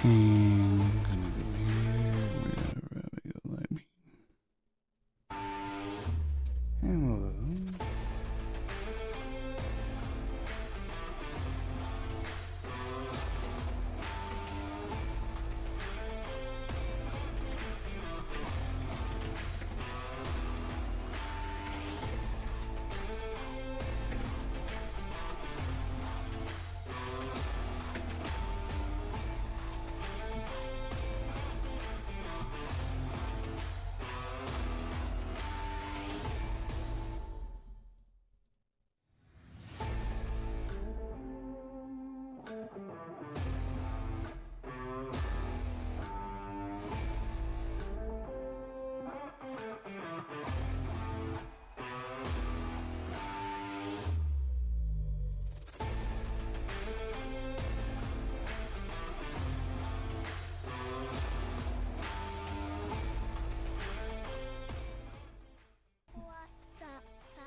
And I'm gonna go here. We're gonna let me. Hello. What's up, guys?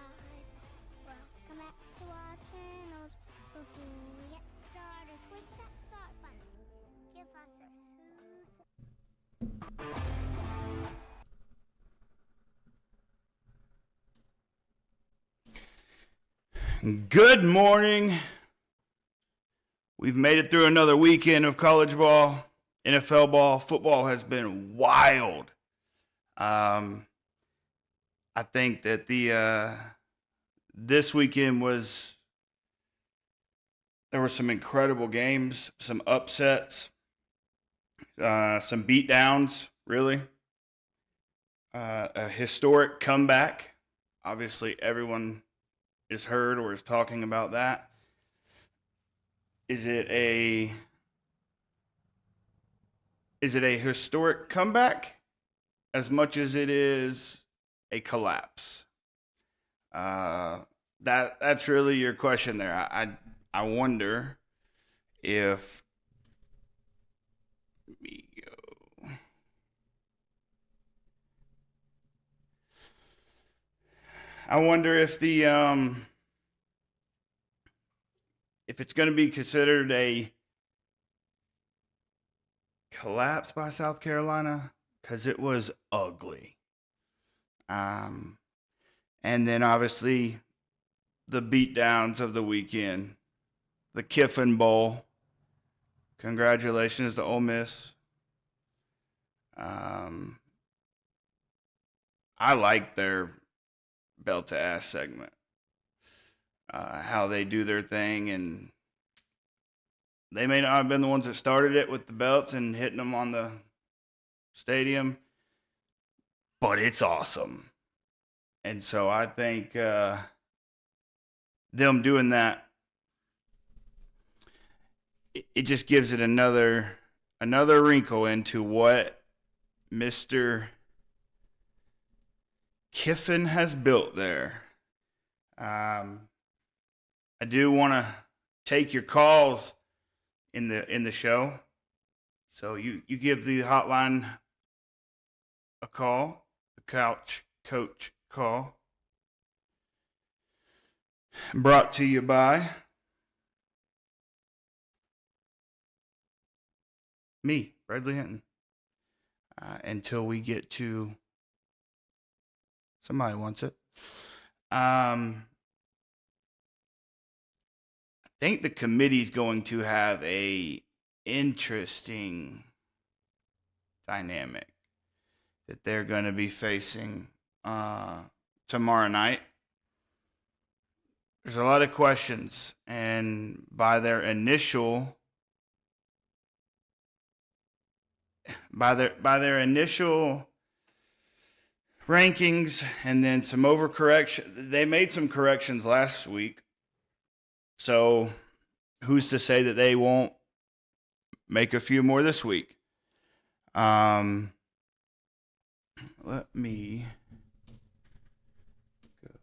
Welcome back to our channel. Before we get started, click that start button. Give us a hoot. Good morning. We've made it through another weekend of college ball, NFL ball. Football has been wild. I think that this weekend there were some incredible games, some upsets, some beatdowns, really. A historic comeback. Obviously, everyone is heard or is talking about that. Is it a historic comeback as much as it is a collapse? That's really your question there. I wonder if I wonder if if it's going to be considered a collapse by South Carolina, because it was ugly. And then obviously the beatdowns of the weekend, the Kiffin Bowl. Congratulations to Ole Miss. I like their belt to ass segment. How they do their thing, and they may not have been the ones that started it with the belts and hitting them on the stadium, but it's awesome. And so I think them doing that, it just gives it another wrinkle into what Mr. Kiffin has built there. I do want to take your calls in the show. So you give the hotline a call, the Couch Coach call. Brought to you by me, Bradley Hinton. Until we get to somebody wants it. I think the committee's going to have a interesting dynamic that they're going to be facing tomorrow night. There's a lot of questions, and by their initial rankings and then some overcorrection, they made some corrections last week. So who's to say that they won't make a few more this week? Let me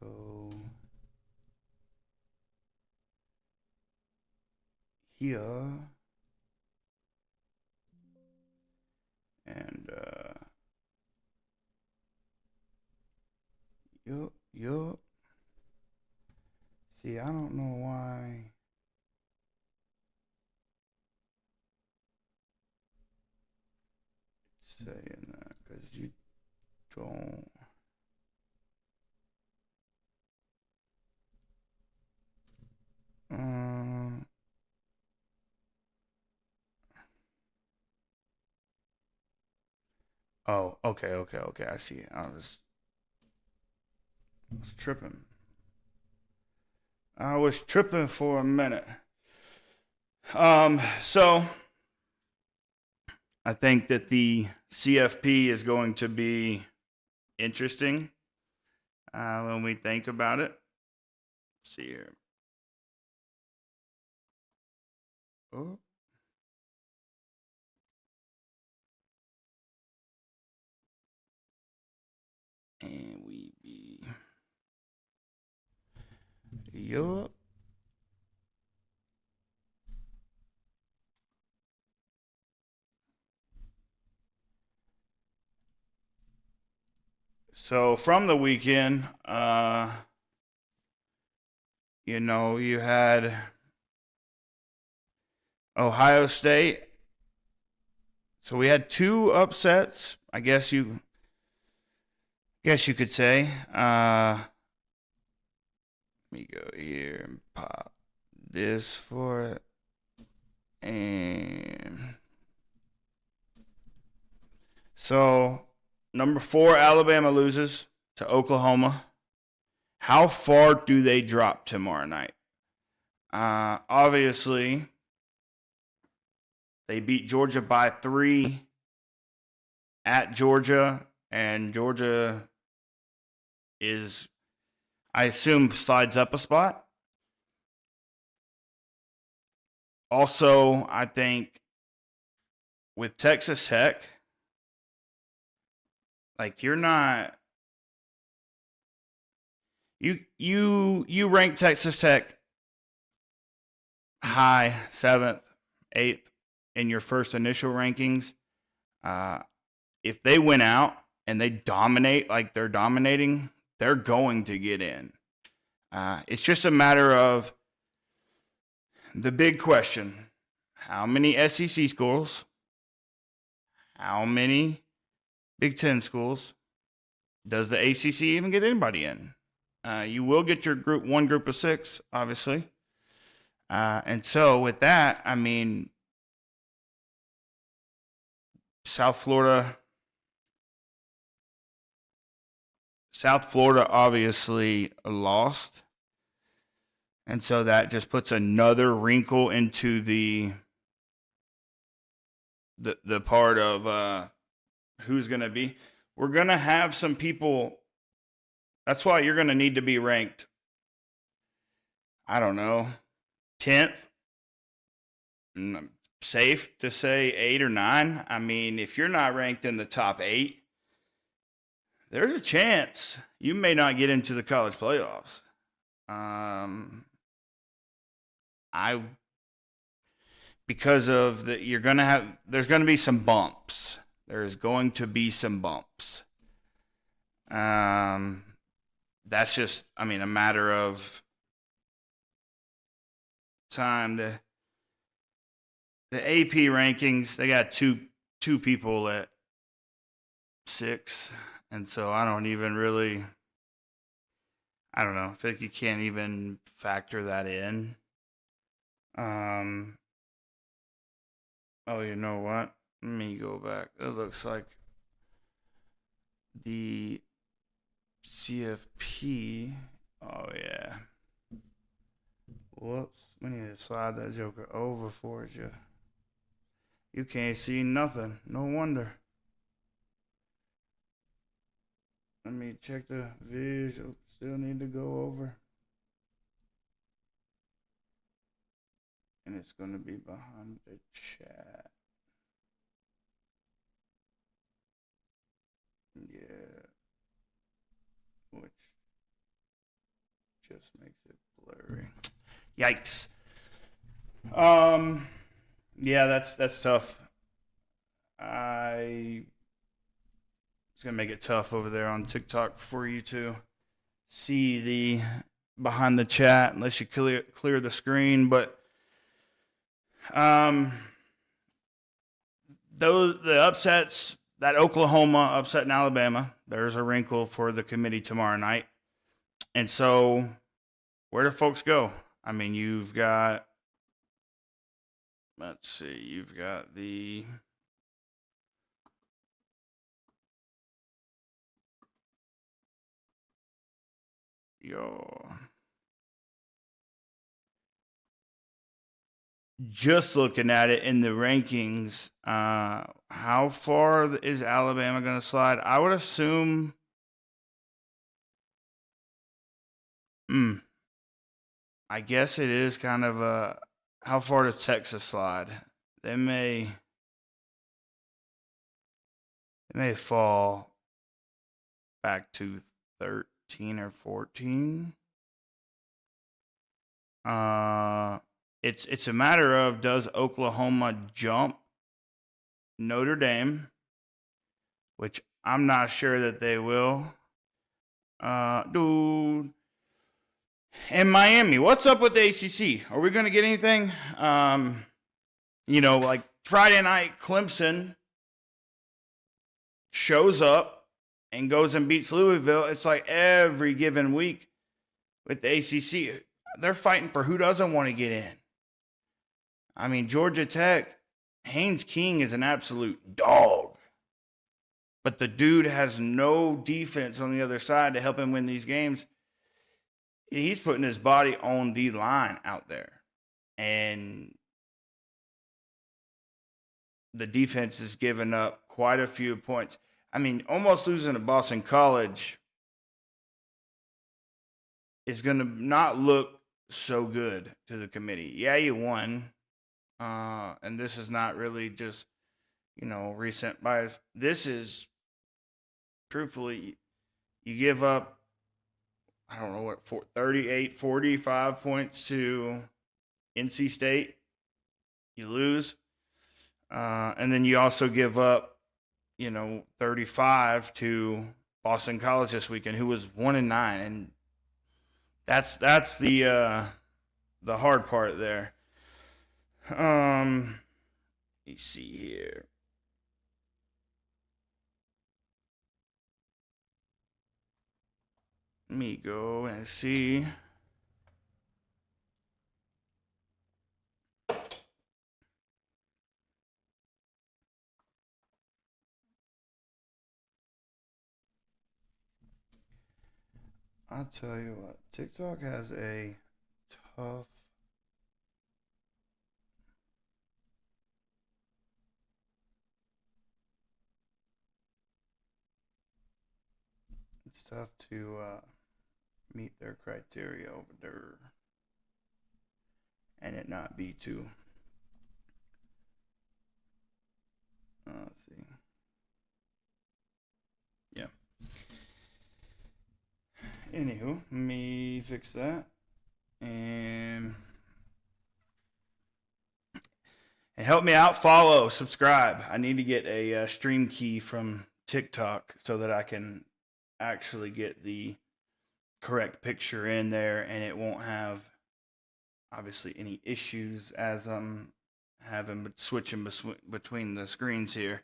go here and yup. See, I don't know why. saying that because you don't. Oh, okay. I see. I was tripping. I was tripping for a minute. So I think that the CFP is going to be interesting when we think about it. Let's see here. Oh. And we be. Yup. So from the weekend, you had Ohio State. So we had two upsets. I guess you could say. Let me go here and pop this for it. And so number 4, Alabama loses to Oklahoma. How far do they drop tomorrow night? Obviously, they beat Georgia by 3 at Georgia, and Georgia is, I assume, slides up a spot. Also, I think with Texas Tech, like you're not you rank Texas Tech high 7th, 8th in your first initial rankings. If they win out and they dominate like they're dominating, they're going to get in. It's just a matter of the big question: how many SEC schools? How many Big Ten schools? Does the ACC even get anybody in? You will get your group of 6, obviously. And so with that, I mean, South Florida obviously lost. And so that just puts another wrinkle into the part of who's going to be. We're going to have some people. That's why you're going to need to be ranked, I don't know, 10th. Safe to say 8 or 9. I mean, if you're not ranked in the top 8, there's a chance you may not get into the college playoffs. Because of there's going to be some bumps. There's going to be some bumps. That's just, I mean, a matter of time. The AP rankings, they got two people at 6, and so I don't know. I feel like you can't even factor that in. Oh, you know what? Let me go back. It looks like the CFP. Oh, yeah. Whoops. We need to slide that joker over for you. You can't see nothing. No wonder. Let me check the visual. Still need to go over. And it's going to be behind the chat. Yeah. Which just makes it blurry. Yikes. Yeah, that's tough. It's gonna make it tough over there on TikTok for you to see the behind the chat unless you clear the screen. But the upsets that Oklahoma upsetting Alabama, there's a wrinkle for the committee tomorrow night. And so, where do folks go? I mean, you've got, let's see, you've got the just looking at it in the rankings, how far is Alabama going to slide? I would assume, I guess it is kind of a, how far does Texas slide? They may fall back to 13 or 14. It's a matter of, does Oklahoma jump Notre Dame, which I'm not sure that they will. Dude. And Miami, what's up with the ACC? Are we going to get anything? Like Friday night, Clemson shows up and goes and beats Louisville. It's like every given week with the ACC, they're fighting for who doesn't want to get in. I mean, Georgia Tech, Haynes King is an absolute dog. But the dude has no defense on the other side to help him win these games. He's putting his body on the line out there. And the defense is giving up quite a few points. I mean, almost losing to Boston College is going to not look so good to the committee. Yeah, you won. And this is not really just, recent bias. This is, truthfully, you give up, I don't know what, 38, 45 points to NC State. You lose. And then you also give up, 35 to Boston College this weekend, who was 1-9. And that's the hard part there. Let me see here. Let me go and see. I'll tell you what, TikTok has a tough. It's tough to meet their criteria over there and it not be too. Let's see. Yeah. Anywho, let me fix that. And help me out, follow, subscribe. I need to get a stream key from TikTok so that I can actually get the correct picture in there and it won't have obviously any issues as I'm having switching between the screens here.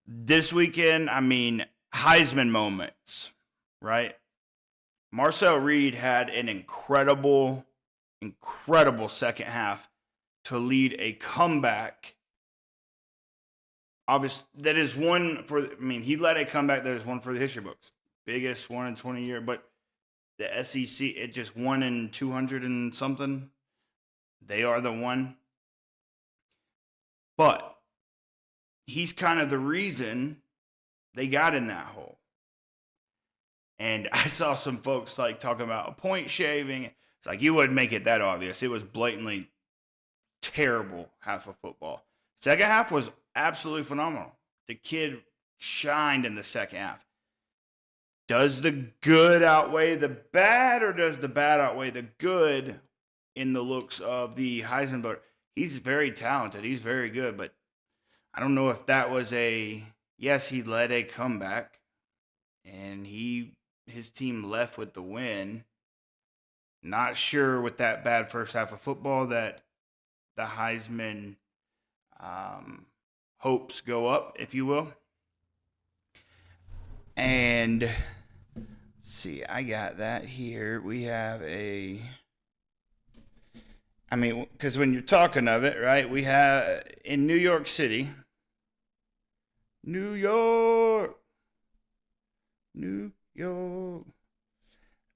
This weekend, I mean, Heisman moments, right? Marcel Reed had an incredible second half to lead a comeback. Obviously, that is one for, he led a comeback that is one for the history books. Biggest one in 20 years, but the SEC, it just won in 200 and something. They are the one. But he's kind of the reason they got in that hole. And I saw some folks like talking about point shaving. It's like, you wouldn't make it that obvious. It was blatantly terrible half of football. Second half was absolutely phenomenal. The kid shined in the second half. Does the good outweigh the bad, or does the bad outweigh the good in the looks of the Heisman voter? He's very talented. He's very good, but I don't know if that was yes, he led a comeback, and his team left with the win. Not sure with that bad first half of football that the Heisman hopes go up, if you will. And let's see, I got that here. We have because when you're talking of it, right, we have in New York City, New York, New York.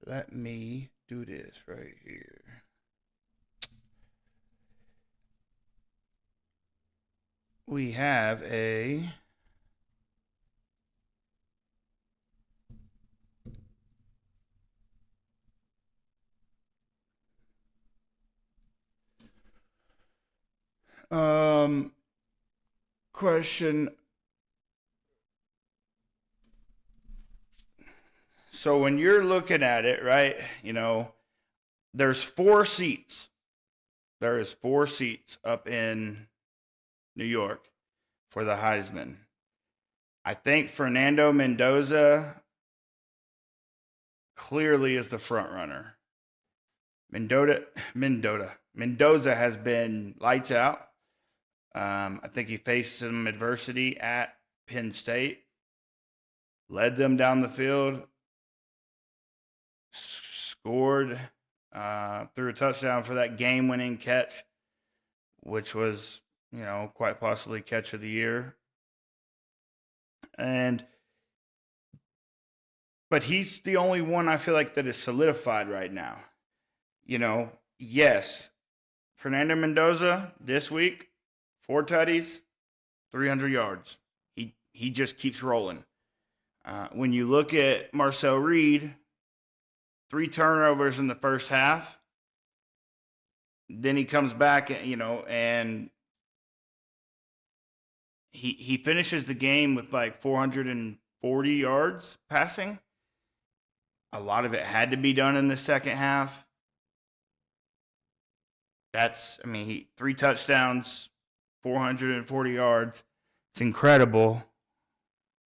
Let me do this right here. We have a question. So when you're looking at it, right, there's 4 seats. There is 4 seats up in New York for the Heisman. I think Fernando Mendoza clearly is the front runner. Mendoza has been lights out. I think he faced some adversity at Penn State, led them down the field, scored, threw a touchdown for that game-winning catch, which was, quite possibly catch of the year. But he's the only one I feel like that is solidified right now. Yes, Fernando Mendoza this week, 4 tutties, 300 yards. He just keeps rolling. When you look at Marcel Reed, 3 turnovers in the first half. Then he comes back, and he finishes the game with like 440 yards passing. A lot of it had to be done in the second half. 3 touchdowns, 440 yards. It's incredible.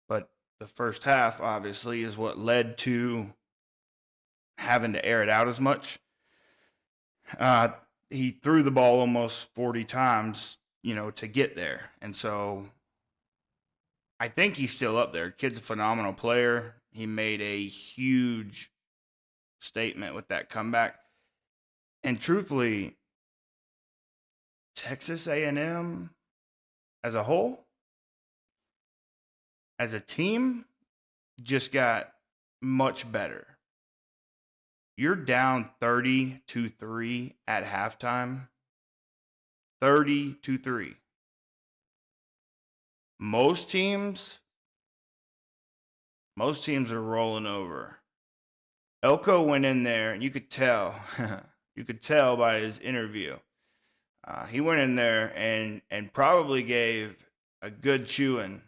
But the first half, obviously, is what led to having to air it out as much. He threw the ball almost 40 times, to get there. And so I think he's still up there. Kid's a phenomenal player. He made a huge statement with that comeback. And truthfully, Texas A&M as a whole, as a team, just got much better. You're down 30-3 at halftime. 30-3. Most teams are rolling over. Elko went in there, and you could tell by his interview. He went in there and probably gave a good chewing.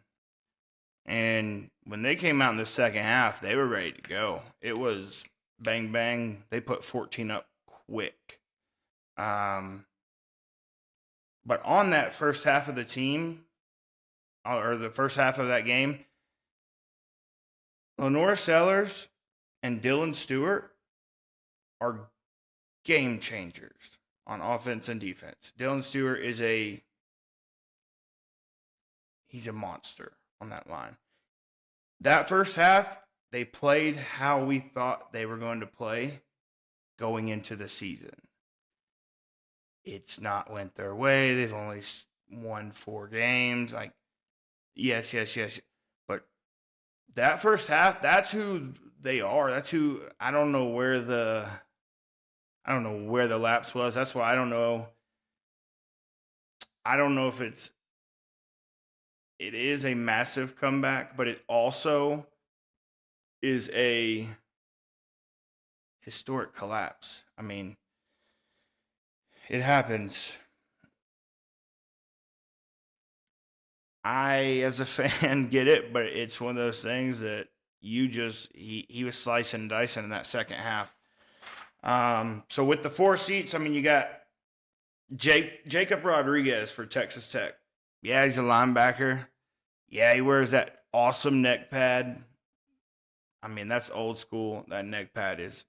And when they came out in the second half, they were ready to go. It was bang, bang. They put 14 up quick. But on that first half of the team, or the first half of that game, Lenore Sellers and Dylan Stewart are game changers on offense and defense. Dylan Stewart he's a monster on that line. That first half, they played how we thought they were going to play going into the season. It's not went their way. They've only won 4 games. Yes. But that first half, that's who they are. That's who. I don't know where the lapse was. That's why I don't know. I don't know if it is a massive comeback, but it also is a historic collapse. It happens. I, as a fan, get it, but it's one of those things that he was slicing and dicing in that second half. So with the 4 seats, you got Jacob Rodriguez for Texas Tech. Yeah, he's a linebacker. Yeah, he wears that awesome neck pad. That's old school. That neck pad is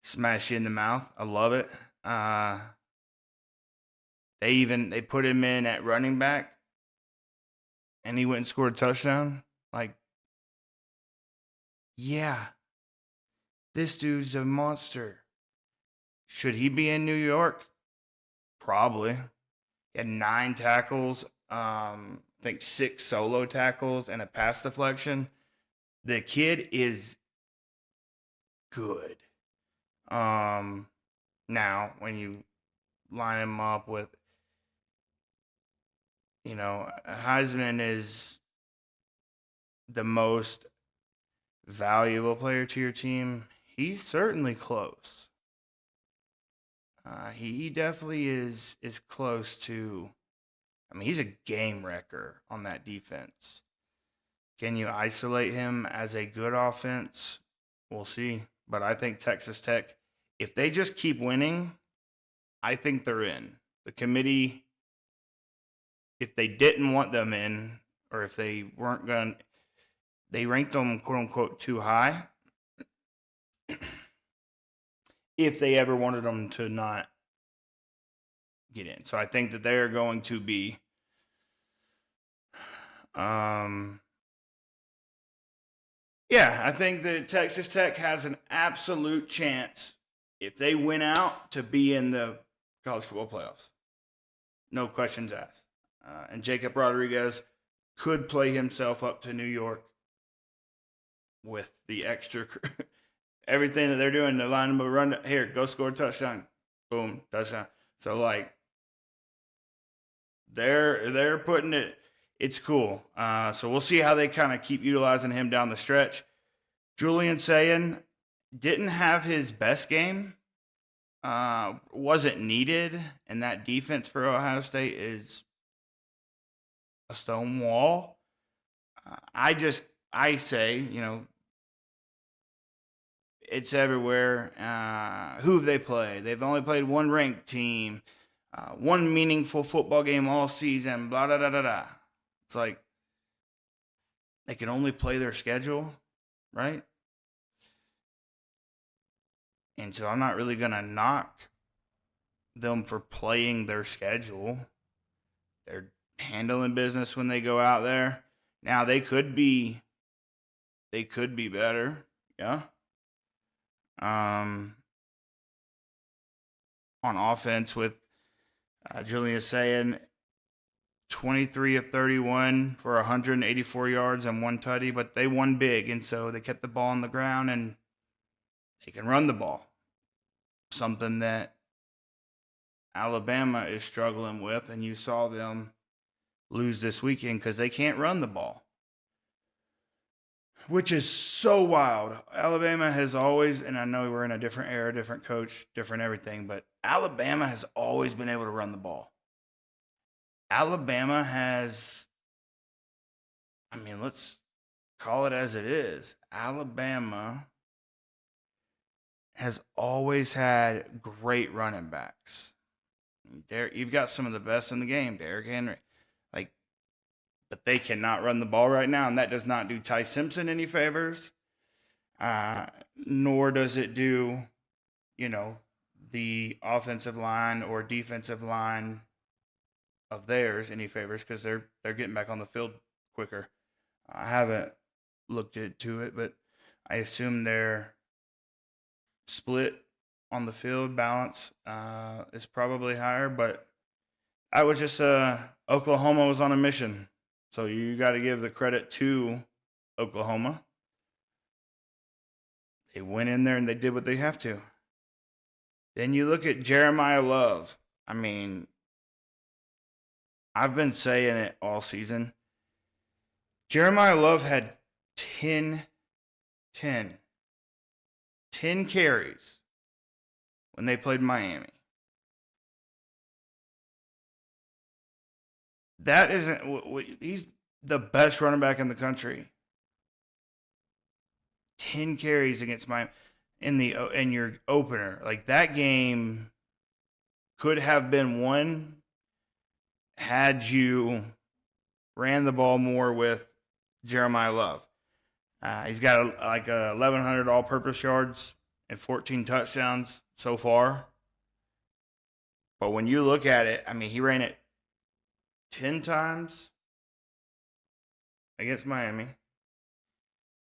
smash you in the mouth. I love it. They put him in at running back, and he went and scored a touchdown. Yeah, this dude's a monster. Should he be in New York? Probably. He had 9 tackles, I think 6 solo tackles, and a pass deflection. The kid is good. Now when you line him up with, Heisman is the most valuable player to your team. He's certainly close. He definitely is close to. I mean, he's a game wrecker on that defense. Can you isolate him as a good offense? We'll see. But I think Texas Tech, if they just keep winning, I think they're in. The committee, if they didn't want them in, or if they weren't going, they ranked them quote unquote too high. If they ever wanted them to not get in. So I think that they're going to be I think that Texas Tech has an absolute chance if they win out to be in the college football playoffs. No questions asked. And Jacob Rodriguez could play himself up to New York with the extra everything that they're doing to line them up, run here, go score a touchdown, boom, touchdown. So like they're putting it. It's cool. So we'll see how they kind of keep utilizing him down the stretch. Julian Sayin didn't have his best game. Wasn't needed, and that defense for Ohio State is a stone wall. I say, it's everywhere. Who have they played? They've only played one ranked team, one meaningful football game all season, blah, da, da, da, da. It's like they can only play their schedule, right? And so I'm not really going to knock them for playing their schedule. They're handling business when they go out there. Now they could be better, yeah. On offense with Julius saying 23 of 31 for 184 yards and 1 tutty, but they won big, and so they kept the ball on the ground and they can run the ball. Something that Alabama is struggling with, and you saw them lose this weekend because they can't run the ball, which is so wild. Alabama has always, and I know we're in a different era, different coach, different everything, but Alabama has always been able to run the ball. Alabama has, let's call it as it is. Alabama has always had great running backs. You've got some of the best in the game, Derrick Henry. But they cannot run the ball right now, and that does not do Ty Simpson any favors, nor does it do, the offensive line or defensive line of theirs any favors because they're getting back on the field quicker. I haven't looked into it, but I assume their split on the field balance is probably higher. But I was just Oklahoma was on a mission, so you got to give the credit to Oklahoma. They went in there and they did what they have to. Then you look at Jeremiah Love. I've been saying it all season. Jeremiah Love had 10 carries when they played Miami. That isn't, he's the best running back in the country. 10 carries against Miami in your opener. Like, that game could have been won had you ran the ball more with Jeremiah Love. He's got like 1,100 all-purpose yards and 14 touchdowns so far. But when you look at it, he ran it 10 times against Miami.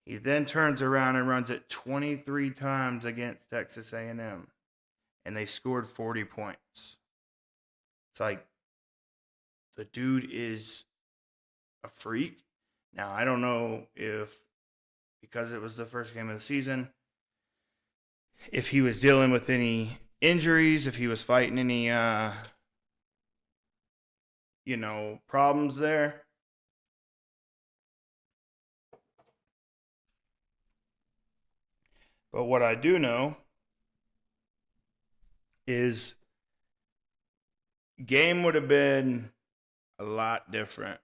He then turns around and runs it 23 times against Texas A&M, and they scored 40 points. It's like the dude is a freak. Now, I don't know if, because it was the first game of the season, if he was dealing with any injuries, if he was fighting any, problems there. But what I do know is game would have been a lot different,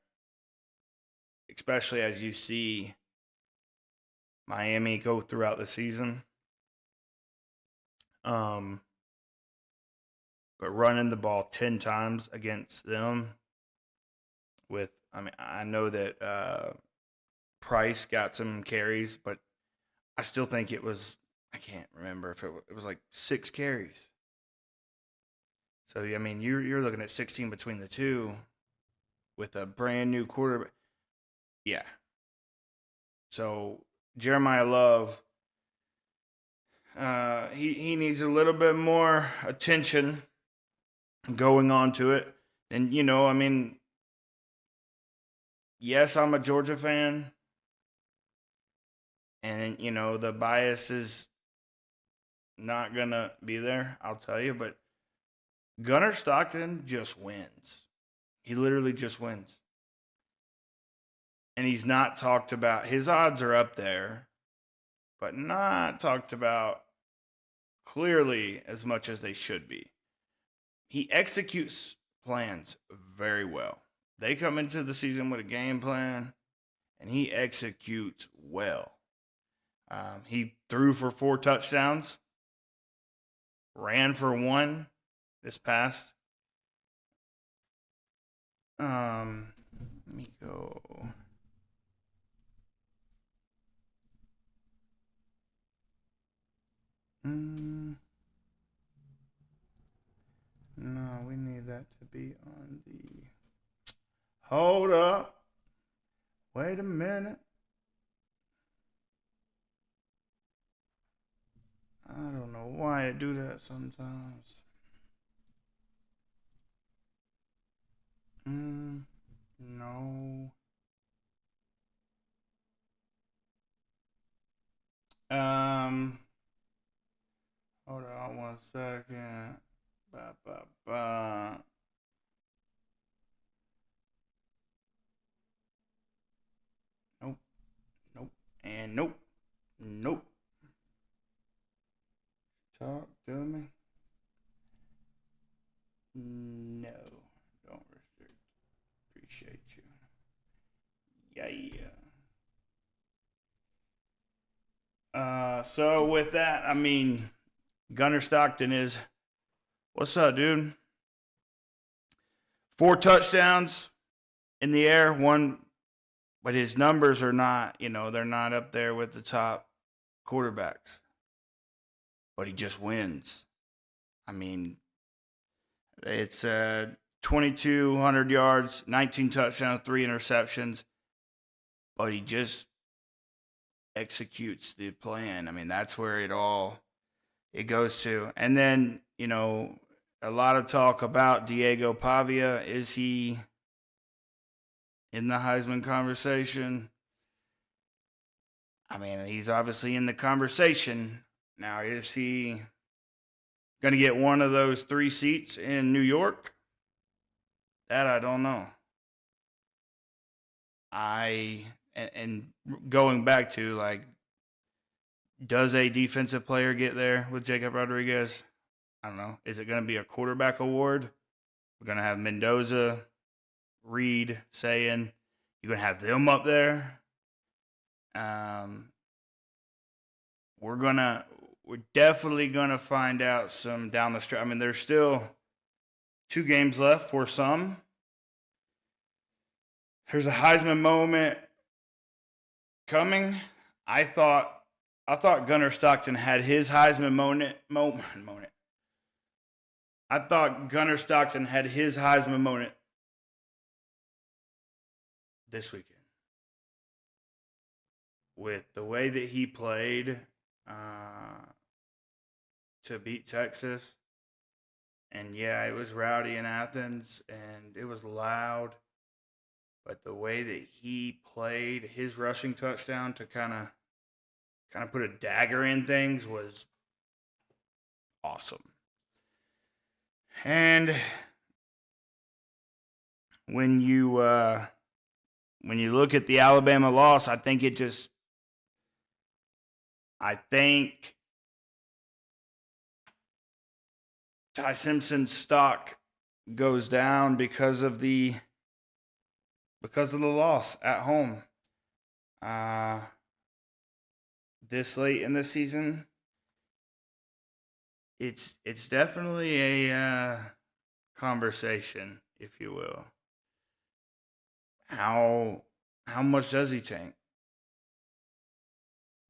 especially as you see Miami go throughout the season. But running the ball 10 times against them I know that Price got some carries, but I still think I can't remember if it was like 6 carries. So, I mean, you're looking at 16 between the two with a brand new quarterback. Yeah. So, Jeremiah Love, he needs a little bit more attention going on to it. And, yes, I'm a Georgia fan. And, the bias is not going to be there, I'll tell you. But Gunnar Stockton just wins. He literally just wins. And he's not talked about. His odds are up there, but not talked about clearly as much as they should be. He executes plans very well. They come into the season with a game plan, and he executes well. He threw for 4 touchdowns, ran for 1 this past. Let me go. No, we need that to be on the. Hold up. Wait a minute. I don't know why I do that sometimes. No. Hold on 1 second. Nope. And nope. Talk to me. No. Don't restrict. Appreciate you. Yeah. So with that, Gunnar Stockton is, what's up, dude? 4 touchdowns in the air, 1, but his numbers are not, they're not up there with the top quarterbacks. But he just wins. It's 2,200 yards, 19 touchdowns, 3 interceptions. But he just executes the plan. That's where it goes to. And then, a lot of talk about Diego Pavia. Is he in the Heisman conversation? He's obviously in the conversation. Now, is he going to get one of those 3 seats in New York? That I don't know. And going back to, does a defensive player get there with Jacob Rodriguez? I don't know. Is it going to be a quarterback award? We're going to have Mendoza, Reed, Sayin. You're going to have them up there. We're definitely going to find out some down the stretch. There's still 2 games left for some. There's a Heisman moment coming. I thought Gunnar Stockton had his Heisman moment. I thought Gunnar Stockton had his Heisman moment this weekend. with the way that he played to beat Texas. And yeah, it was rowdy in Athens and it was loud. But the way that he played, his rushing touchdown to kind of put a dagger in things was awesome. And when you look at the Alabama loss, I think Ty Simpson's stock goes down because of the loss at home. This late in the season, it's definitely a conversation, if you will. How much does he tank?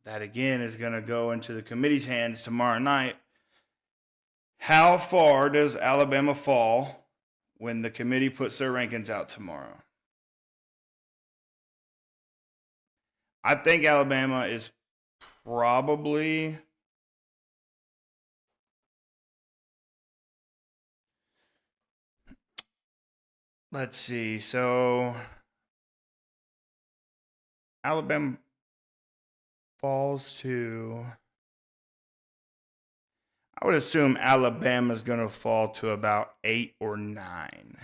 That again is going to go into the committee's hands tomorrow night. How far does Alabama fall when the committee puts their rankings out tomorrow? I think Alabama is probably let's see. So Alabama falls to, I would assume Alabama's going to fall to about 8 or 9.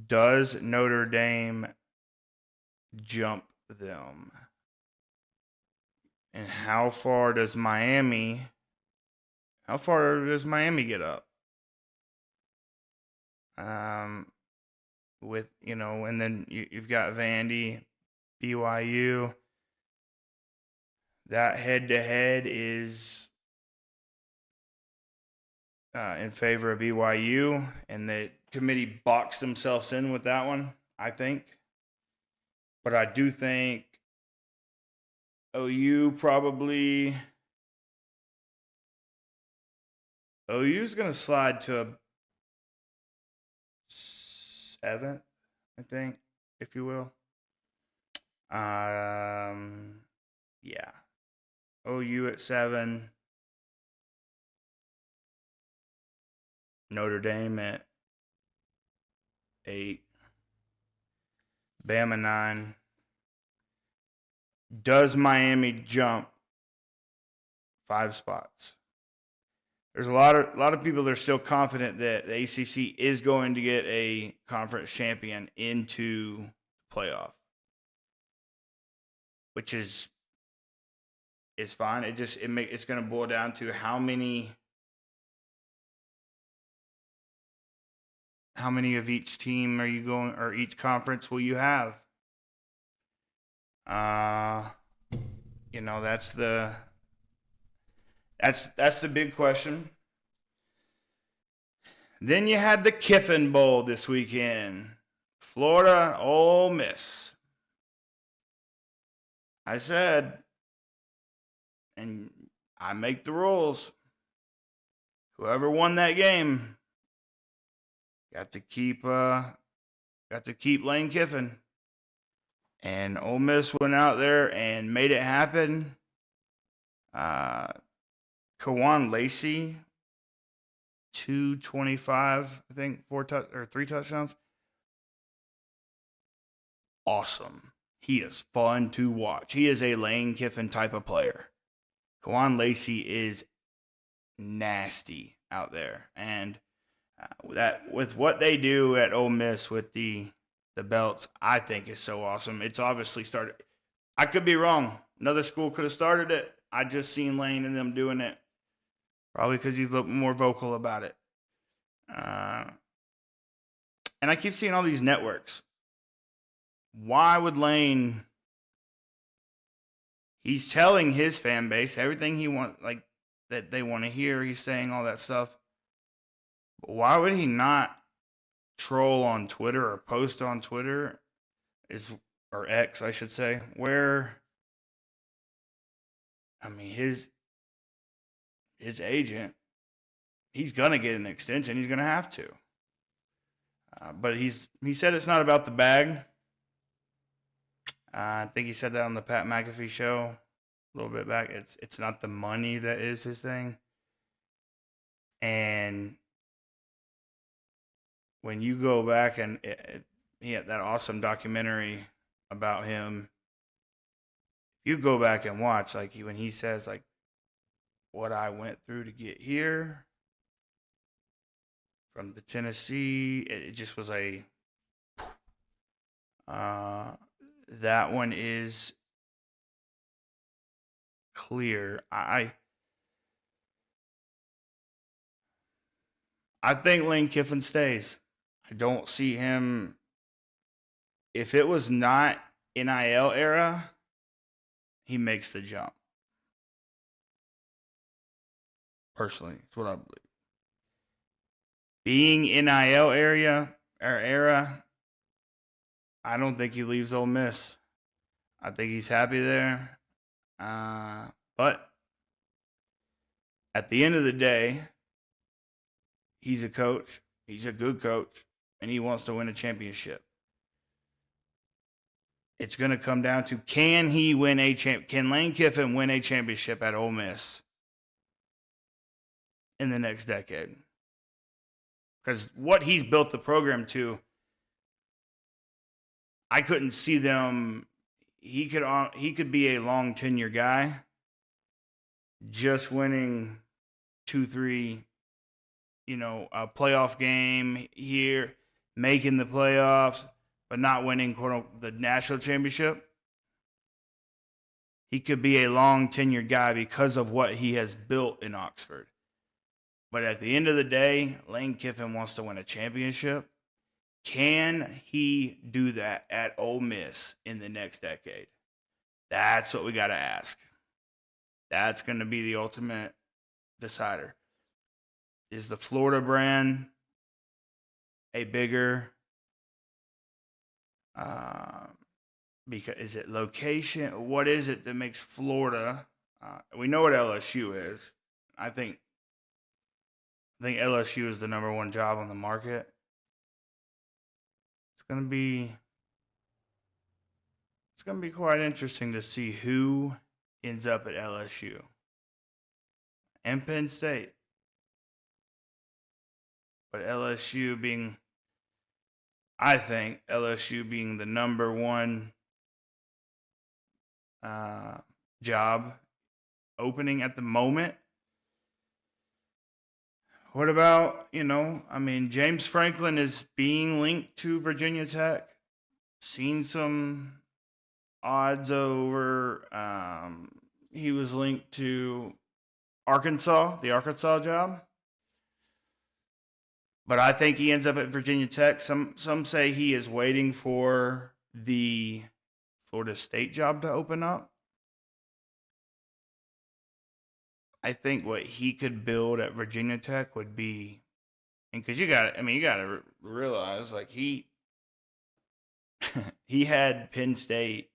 Does Notre Dame jump them? And how far does Miami get up? With, and then you've got Vandy, BYU. That head-to-head is in favor of BYU, and the committee boxed themselves in with that one, I think. But I do think OU's going to slide to a 7th, I think, if you will. Yeah. OU at 7. Notre Dame at 8. Bama 9. Does Miami jump 5 spots? There's a lot of people that are still confident that the ACC is going to get a conference champion into playoff, which is fine. It's going to boil down to how many of each team are you going, or each conference will you have? That's the big question. Then you had the Kiffin Bowl this weekend. Florida, Ole Miss. I said, and I make the rules, whoever won that game got to keep Lane Kiffin. And Ole Miss went out there and made it happen. Kawan Lacey, 225, I think, 3 touchdowns. Awesome. He is fun to watch. He is a Lane Kiffin type of player. Kawan Lacey is nasty out there. And that with what they do at Ole Miss with the belts, I think is so awesome. It's obviously started. I could be wrong. Another school could have started it. I just seen Lane and them doing it. Probably because he's a little more vocal about it. And I keep seeing all these networks. Why would Lane? He's telling his fan base everything he wants, like that they want to hear. He's saying all that stuff. But why would he not troll on Twitter or post on Twitter, or X, I should say, where, I mean, his agent, he's gonna get an extension. He's gonna have to. But he said it's not about the bag. I think he said that on the Pat McAfee show a little bit back. It's not the money that is his thing. And when you go back and he had that awesome documentary about him, you go back and watch, like when he says like what I went through to get here from the Tennessee, it just was that one is clear. I think Lane Kiffin stays. I don't see him. If it was not NIL era, he makes the jump. Personally, that's what I believe. Being NIL era, I don't think he leaves Ole Miss. I think he's happy there. But at the end of the day, he's a coach. He's a good coach, and he wants to win a championship. It's going to come down to can Lane Kiffin win a championship at Ole Miss in the next decade? Because what he's built the program to, I couldn't see them. He could be a long tenure guy, just winning 2-3, a playoff game here, making the playoffs, but not winning the national championship. He could be a long tenured guy because of what he has built in Oxford. But at the end of the day, Lane Kiffin wants to win a championship. Can he do that at Ole Miss in the next decade? That's what we got to ask. That's going to be the ultimate decider. Is the Florida brand a bigger because is it location? What is it that makes Florida? We know what LSU is. I think LSU is the number one job on the market. It's gonna be quite interesting to see who ends up at LSU and Penn State. But I think LSU being the number one job opening at the moment. What about, James Franklin is being linked to Virginia Tech. Seen some odds over. He was linked to the Arkansas job. But I think he ends up at Virginia Tech. Some say he is waiting for the Florida State job to open up. I think what he could build at Virginia Tech would be, and because you got to realize, like he had Penn State.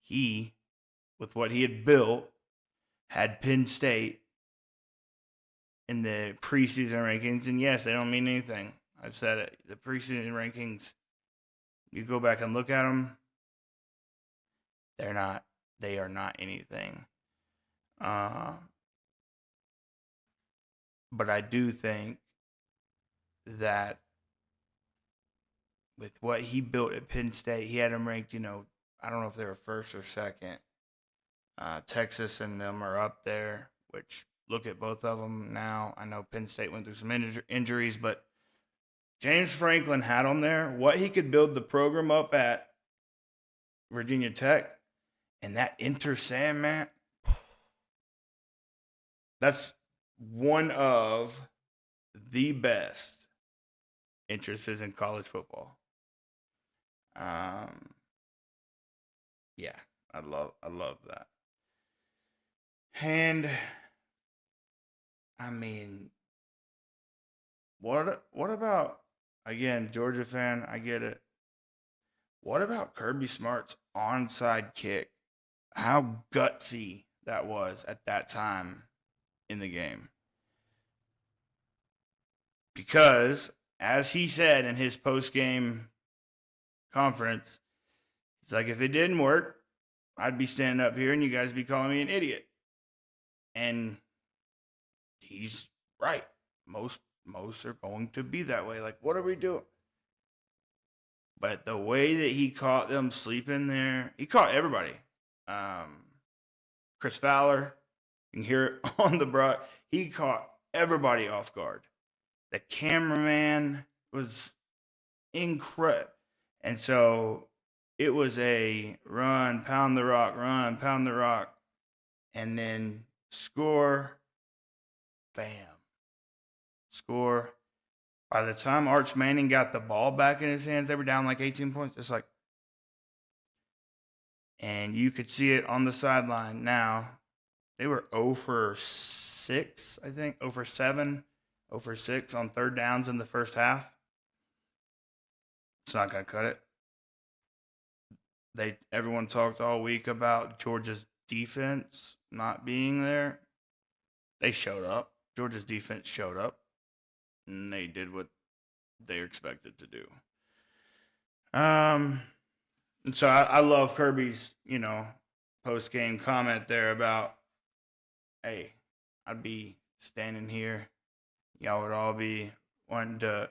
He, with what he had built, had Penn State in the preseason rankings, and yes, they don't mean anything. I've said it. The preseason rankings, you go back and look at them, they are not anything. But I do think that with what he built at Penn State, he had them ranked, I don't know if they were first or second. Texas and them are up there, which look at both of them now. I know Penn State went through some injuries, but James Franklin had them there. What he could build the program up at Virginia Tech and that Enter Sandman, that's one of the best entrances in college football. Yeah, I love that. And I mean, what about, again, Georgia fan, I get it. What about Kirby Smart's onside kick? How gutsy that was at that time in the game. Because, as he said in his post-game conference, It's like, if it didn't work, I'd be standing up here and you guys be calling me an idiot. And he's right. Most are going to be that way. Like, what are we doing? But the way that he caught them sleeping there, he caught everybody. Chris Fowler, you can hear it on the broad. He caught everybody off guard. The cameraman was incredible. And so it was a run, pound the rock, and then score, bam, score. By the time Arch Manning got the ball back in his hands, they were down like 18 points. It's like, and you could see it on the sideline now. They were 0 for 6, I think, 0 for 7, 0 for 6 on third downs in the first half. It's not going to cut it. Everyone talked all week about Georgia's defense not being there. They showed up. Georgia's defense showed up, and they did what they expected to do. And so I love Kirby's, post-game comment there about, hey, I'd be standing here. Y'all would all be wanting to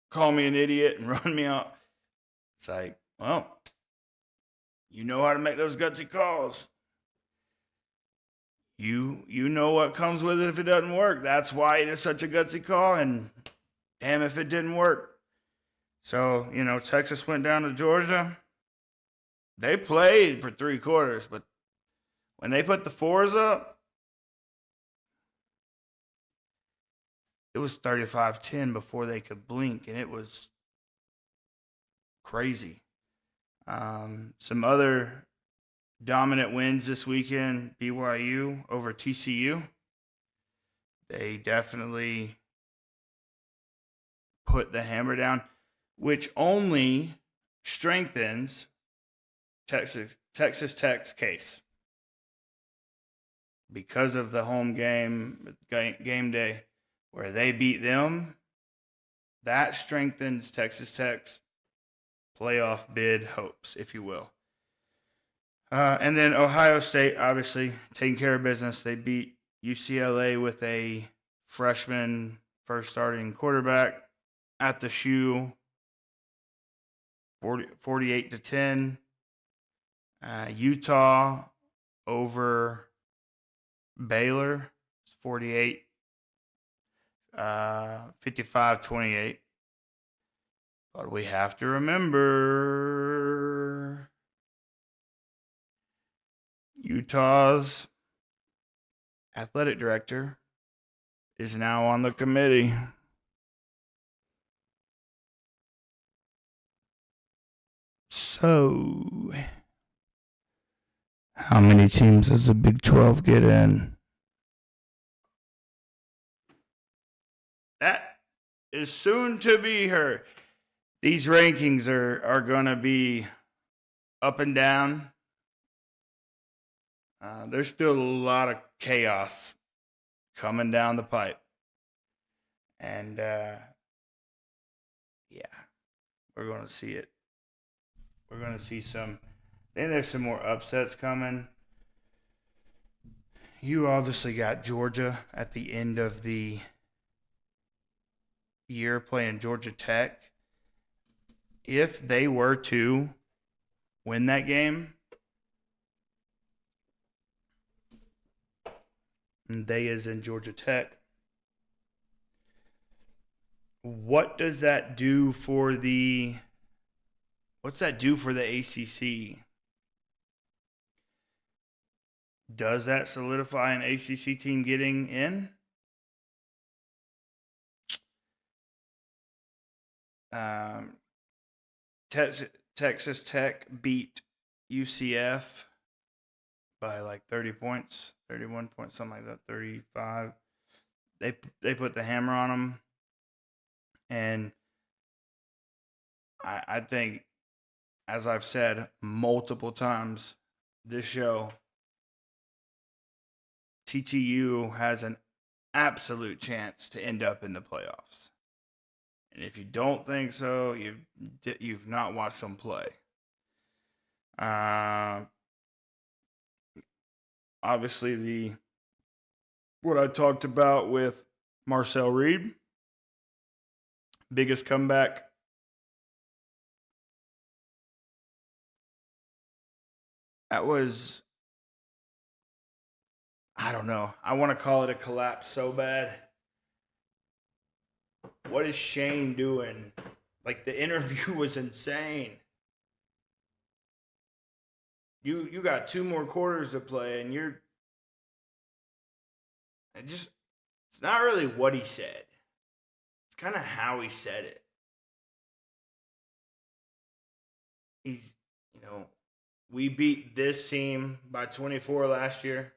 call me an idiot and run me out. It's like, well, you know how to make those gutsy calls. You know what comes with it if it doesn't work. That's why it is such a gutsy call, and damn if it didn't work. So, Texas went down to Georgia. They played for 3 quarters, but when they put the 4s up, it was 35-10 before they could blink, and it was crazy. Some other dominant wins this weekend: BYU over TCU. They definitely put the hammer down, which only strengthens Texas Tech's case. Because of the home game day where they beat them, that strengthens Texas Tech's playoff bid hopes, if you will. And then Ohio State, obviously, taking care of business. They beat UCLA with a freshman first starting quarterback at the shoe, 48-10. Utah over Baylor, 48, 55-28. But we have to remember Utah's athletic director is now on the committee. So, how many teams does the Big 12 get in? That is soon to be heard. These rankings are going to be up and down. There's still a lot of chaos coming down the pipe. And, we're going to see it. We're going to see some. Then there's some more upsets coming. You obviously got Georgia at the end of the year playing Georgia Tech. If they were to win that game, and they is in Georgia Tech, what does that do for the ACC? Does that solidify an ACC team getting in? Texas Tech beat UCF by like 30 points, 31 points, something like that, 35. They put the hammer on them. And I think, as I've said multiple times this show, TTU has an absolute chance to end up in the playoffs. And if you don't think so, you've not watched them play. Obviously, what I talked about with Marcel Reed, biggest comeback. That was, I don't know. I want to call it a collapse so bad. What is Shane doing? Like, the interview was insane. You got 2 more quarters to play, and it's not really what he said. It's kind of how he said it. He's, we beat this team by 24 last year.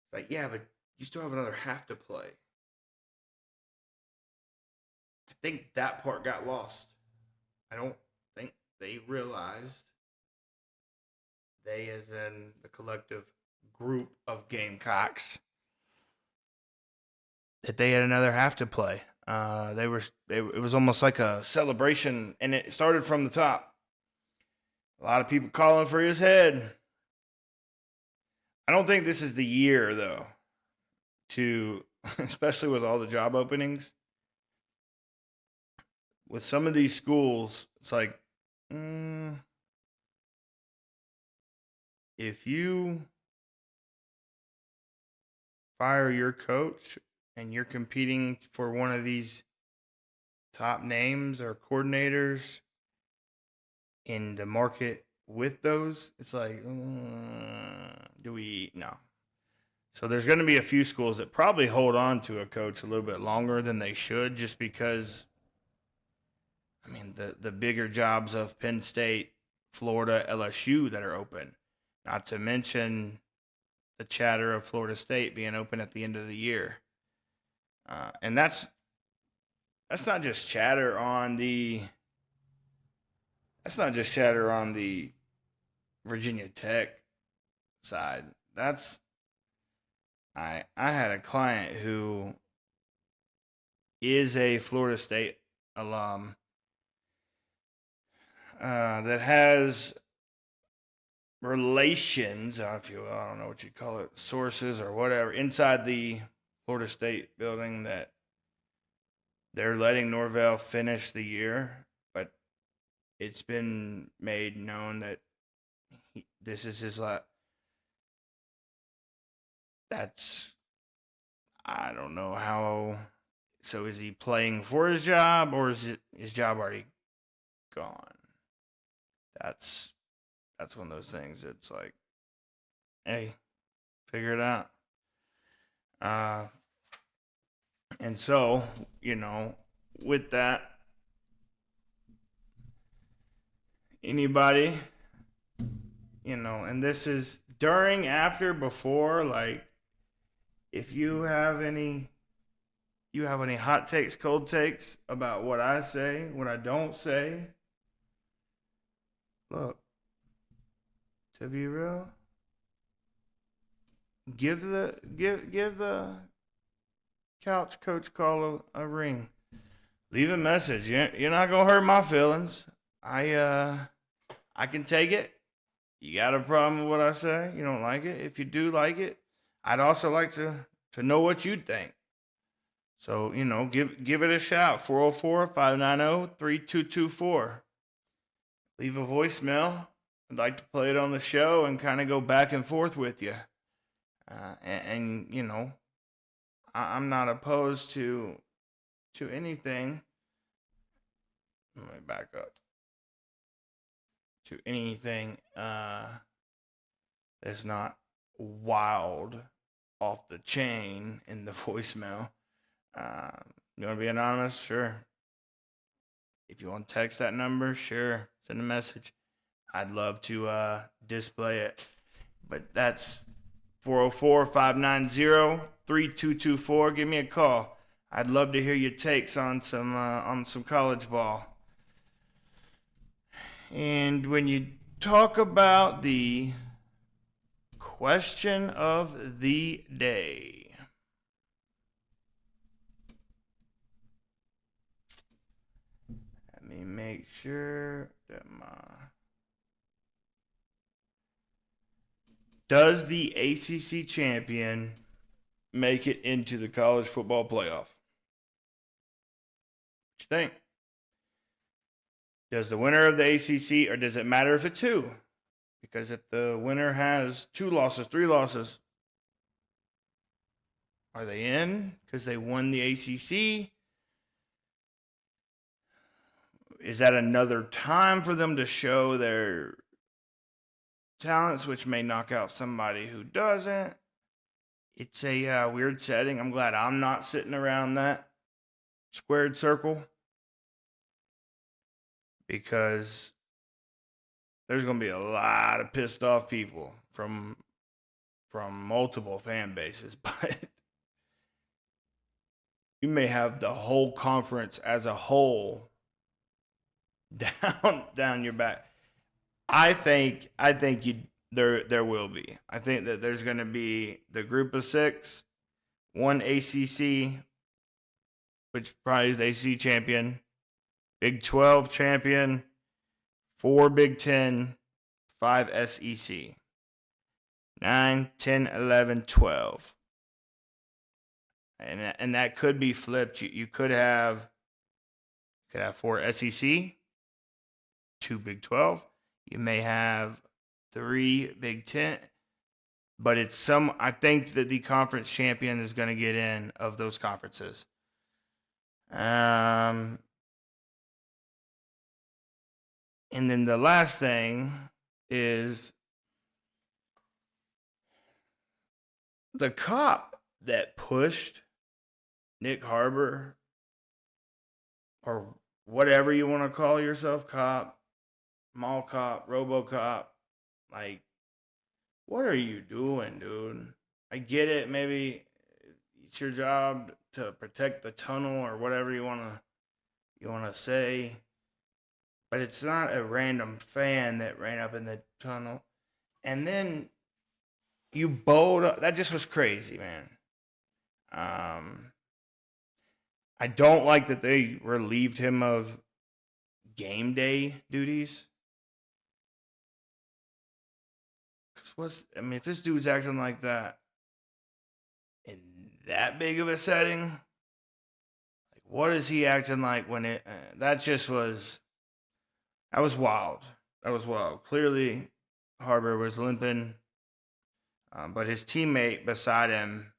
It's like, yeah, but you still have another half to play. I think that part got lost. I don't think they realized, they as in the collective group of Gamecocks, that they had another half to play. It was almost like a celebration, and it started from the top. A lot of people calling for his head. I don't think this is the year, though, especially with all the job openings. With some of these schools, it's like, if you fire your coach and you're competing for one of these top names or coordinators in the market with those, it's like, no. So there's going to be a few schools that probably hold on to a coach a little bit longer than they should, just because, the bigger jobs of Penn State, Florida, LSU that are open, not to mention the chatter of Florida State being open at the end of the year. And that's not just chatter on the Virginia Tech side. I had a client who is a Florida State alum that has relations, I don't know what you'd call it, sources or whatever, inside the Florida State building, that they're letting Norvell finish the year, but it's been made known that this is his last. I don't know how. So is he playing for his job, or is his job already gone? That's one of those things. It's like, hey, figure it out. And so, with that, anybody, and this is during, after, before, like, if you have any hot takes, cold takes about what I say, what I don't say, look, to be real, give the couch coach call a ring. Leave a message. You're not gonna hurt my feelings. I can take it. You got a problem with what I say? You don't like it? If you do like it, I'd also like to know what you'd think. So, give it a shout. 404-590-3224. Leave a voicemail. I'd like to play it on the show and kind of go back and forth with you. I'm not opposed to anything. Let me back up. To anything that's not wild, off the chain in the voicemail. You want to be anonymous? Sure. If you want to text that number, sure. Send a message. I'd love to display it. But that's 404-590-3224. Give me a call. I'd love to hear your takes on some college ball. And when you talk about the question of the day, make sure that does the ACC champion make it into the college football playoff? What you think? Does the winner of the ACC, or does it matter if it's two? Because if the winner has 2 losses, 3 losses, are they in because they won the ACC? Is that another time for them to show their talents, which may knock out somebody who doesn't? It's a weird setting. I'm glad I'm not sitting around that squared circle, because there's going to be a lot of pissed off people from multiple fan bases, but you may have the whole conference as a whole down your back. I think there will be. I think that there's going to be the group of 6, 1 ACC, which probably is the ACC champion, Big 12 champion, 4 Big 10, 5 SEC, 9, 10, 11, 12. And that could be flipped. You could have 4 SEC, 2 Big 12. You may have 3 Big 10. But I think that the conference champion is going to get in of those conferences. And then the last thing is the cop that pushed Nick Harbor, or whatever you want to call yourself, cop, mall cop, RoboCop, like, what are you doing, dude? I get it, maybe it's your job to protect the tunnel or whatever you want to say, but it's not a random fan that ran up in the tunnel. And then you bowled up. That just was crazy, man. I don't like that they relieved him of game day duties. Because if this dude's acting like that in that big of a setting, like, what is he acting like when that was wild. That was wild. Clearly, Harbor was limping, but his teammate beside him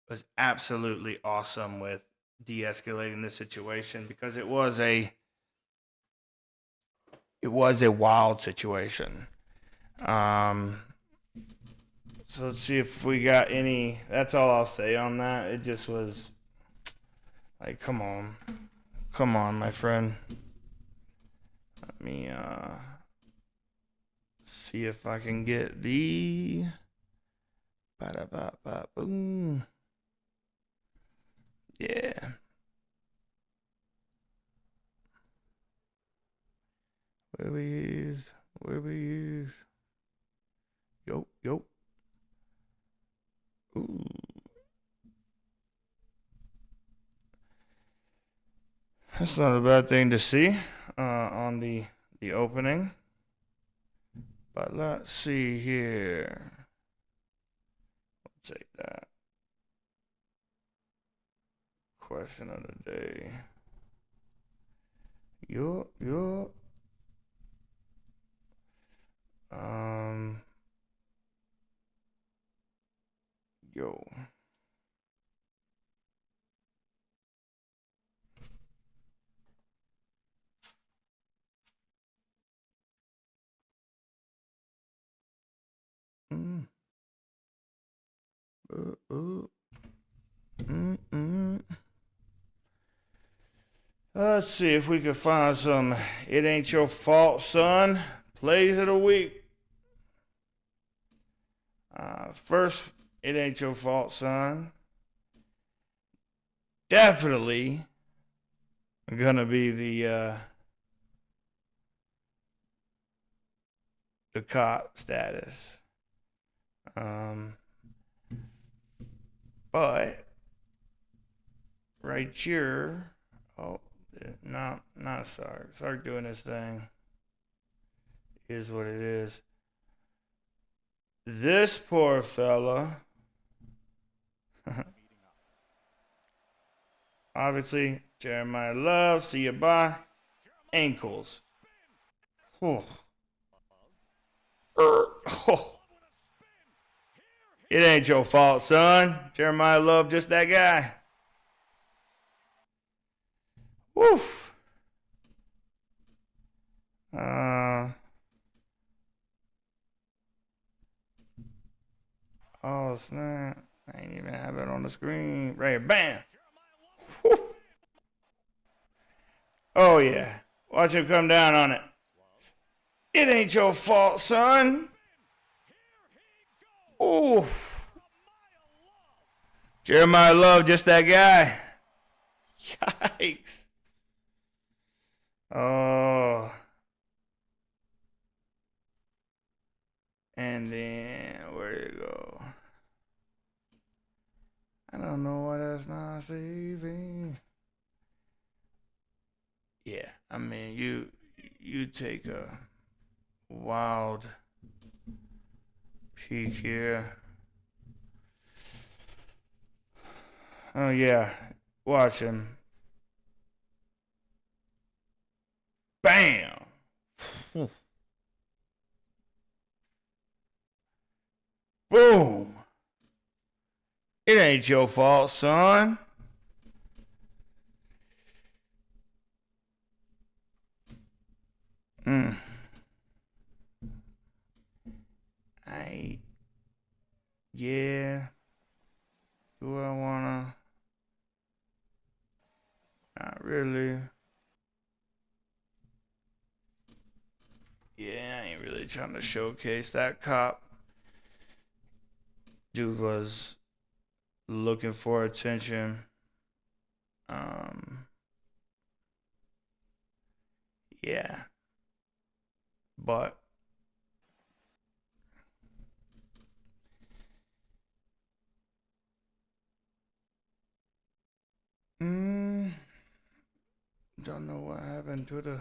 was absolutely awesome with de-escalating the situation, because it was a wild situation. So let's see if we got any. That's all I'll say on that. It just was like, come on, my friend. Let me see if I can get the boom. Yeah. Where we use. Yo. Ooh. That's not a bad thing to see on the opening. But let's see here. Let's take that. Question of the day. Yo. Yo. Let's see if we can find some "It Ain't Your Fault, Son" plays of the week. First, "It Ain't Your Fault, Son." Definitely gonna be the cop status. But right here, No, not Sark. Sark doing his thing. Is what it is. This poor fella. Obviously, Jeremiah Love. See you bye. Ankles. Oh. Oh. It ain't your fault, son. Jeremiah Love, just that guy. Woof. Oh, snap. I ain't even have it on the screen. Right here. Bam. Woo. Oh, yeah. Watch him come down on it. It ain't your fault, son. Ooh. Jeremiah Love, just that guy. Yikes. Oh. And then, where'd it go? I don't know why that's not saving. Yeah, I mean, you take a wild peek here. Oh, yeah. Watch him. Bam! Boom! It ain't your fault, son. Yeah. Do I wanna? Not really. Yeah, I ain't really trying to showcase that cop. Dude was looking for attention. Yeah. But don't know what happened to the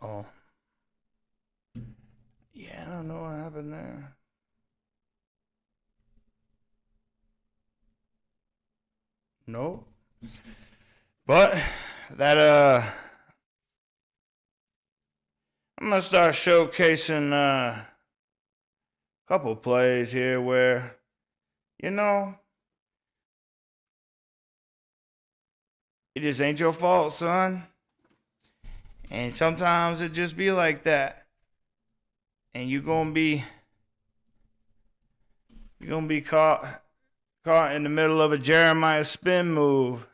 Oh. Yeah, I don't know what happened there. Nope. But that I'm gonna start showcasing a couple plays here where, you know, it just ain't your fault, son. And sometimes it just be like that. And you're gonna be caught in the middle of a Jeremiah spin move.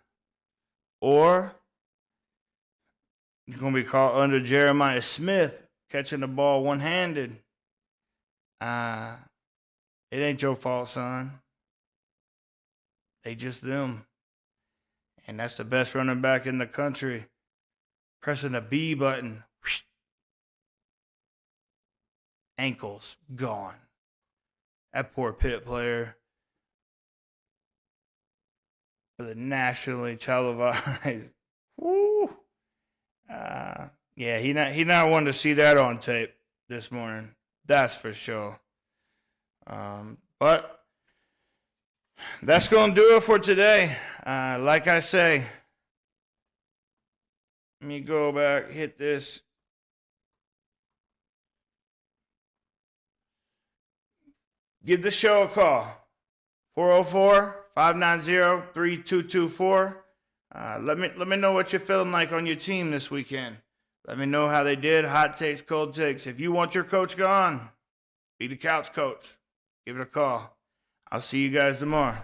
Or you're gonna be caught under Jeremiah Smith catching the ball one-handed. It ain't your fault, son. They just them. And that's the best running back in the country. Pressing the B button. Ankles gone. That poor Pitt player. For the nationally televised. Woo. Yeah, he not wanting to see that on tape this morning. That's for sure. But that's going to do it for today. Like I say, let me go back, hit this. Give the show a call. 404-590-3224. Let me know what you're feeling like on your team this weekend. Let me know how they did. Hot takes, cold takes. If you want your coach gone, be the couch coach. Give it a call. I'll see you guys tomorrow.